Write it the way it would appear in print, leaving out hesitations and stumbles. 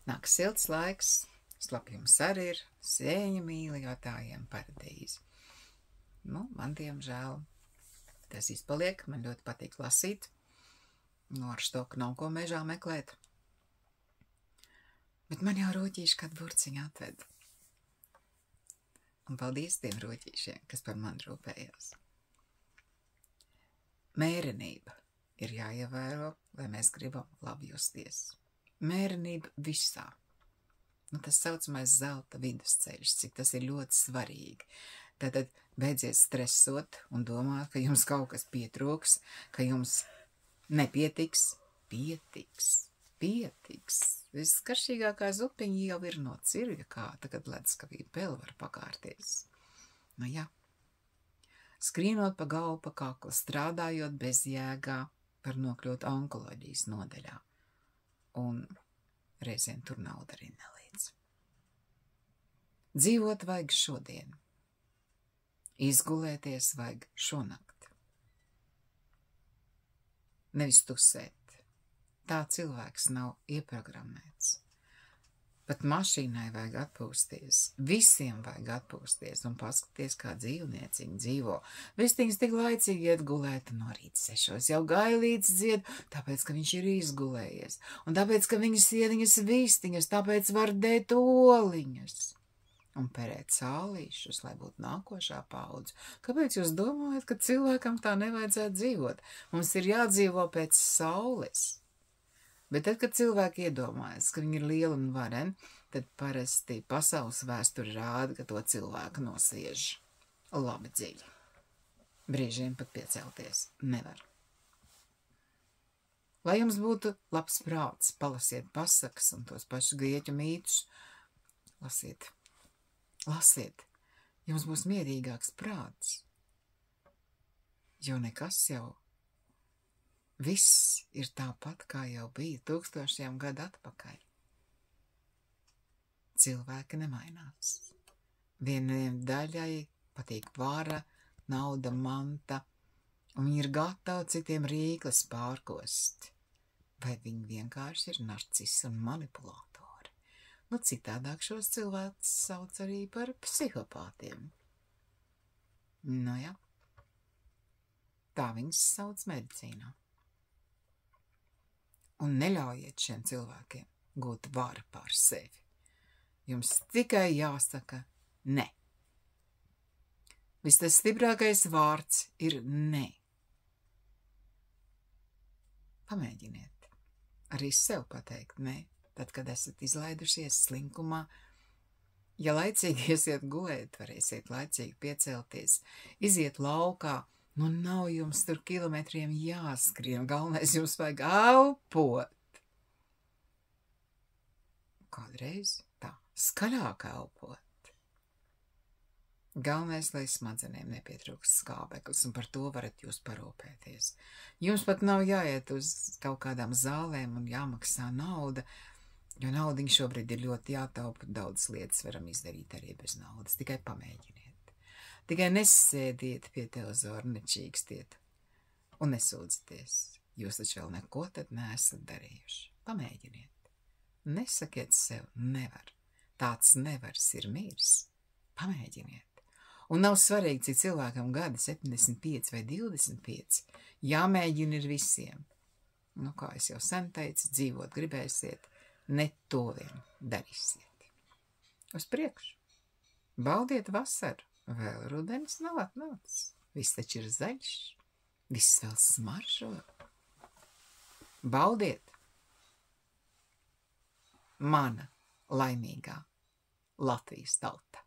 Nāk silts laiks, slapjums arī ir, sēņa mīļotājiem paradīze. Nu, man diemžēl tas izpaliek, man ļoti patīk lasīt. Nu, ar štoku nav ko mežā meklēt. Bet man jau roķīši kādu burciņu atved. Un paldies tiem roķīšiem, kas par mani rūpējās. Mērenība ir jāievēro, lai mēs gribam labi justies. Mērenība visā. Nu, tas saucamais zelta vidusceļš, cik tas ir ļoti svarīgi. Tātad beidziet stresot un domāt, ka jums kaut kas pietrūks, ka jums nepietiks. Pietiks. Viskaršīgākā zupiņa jau ir no cirvja kāta, kad ledskavī vēl var pakārties. Nu jā. Skrīnot pa galvu pa kaklu, strādājot bez jēgā, var nokļūt onkoloģijas nodaļā. Un reizēm tur nauda arī nelīdz. Dzīvot vajag šodien. Izgulēties vajag šonakt. Nevis tusēt. Tā cilvēks nav ieprogrammēts. Pat mašīnai vajag atpūsties. Visiem vajag atpūsties un paskaties, kā dzīvnieciņi dzīvo. Vistiņas tik laicīgi iet gulēt no rīta 6. Jau gailīts dzied, tāpēc, ka viņš ir izgulējies. Un tāpēc, ka viņas iediņas vistiņas, tāpēc var dēt oliņas. Un perēt sālīšus, lai būtu nākošā paudze. Kāpēc jūs domājat, ka cilvēkam tā nevajadzētu dzīvot? Mums ir jādzīvo pēc saules. Bet tad, kad cilvēki iedomājas, ka viņi ir lieli un vareni, tad parasti pasaules vēsture rāda, ka to cilvēku nosiež labi dziļi. Brīžiem pat piecelties nevar. Lai jums būtu labs prāts, palasiet pasakas un tos pašus grieķu mītus. Lasiet, jums būs mierīgāks prāts, jo nekas jau viss ir tāpat, kā jau bija 1000 gadu atpakaļ. Cilvēki nemainās. Vienai daļai patīk vara, nauda, manta, un viņi ir gatavi citiem rīkles pārkost. Vai viņi vienkārši ir narcisi un manipulatori? Nu, citādāk šos cilvēkus sauc arī par psihopātiem. Nu jā, tā viņus sauc medicīnā. Un neļaujiet šiem cilvēkiem gūt varu pār sevi. Jums tikai jāsaka ne. Viss tas stiprākais vārds ir ne. Pamēģiniet arī sev pateikt ne, tad, kad esat izlaidušies slinkumā. Ja laicīgi iesiet gulēt, varēsiet laicīgi piecelties, iziet laukā. Nu, nav jums tur kilometriem jāskrien, galvenais jums vajag elpot. Kādreiz tā, skaļāk elpot. Galvenais, lai smadzenēm nepietrūkst skābeklis, un par to varat jūs parūpēties. Jums pat nav jāiet uz kaut kādām zālēm un jāmaksā nauda, jo naudiņa šobrīd ir ļoti jātaupa, daudz lietas varam izdarīt arī bez naudas, tikai pamēģiniet. Tikai nesēdiet pie televizora, nečīkstiet un nesūdzieties. Jūs taču vēl neko tad neesat darījuši. Pamēģiniet. Nesakiet sev nevar. Tāds nevars ir mirs. Pamēģiniet. Un nav svarīgi, cik cilvēkam gadi 75 vai 25. Jāmēģina ir visiem. Nu, kā es jau sen teicu, dzīvot gribēsiet, ne to vien darīsiet. Uz priekšu. Baudiet vasaru. Vēl rudenis nav atnācis. Viss taču ir zaļš. Viss vēl smaržo. Baudiet. Mana laimīgā Latvijas tauta.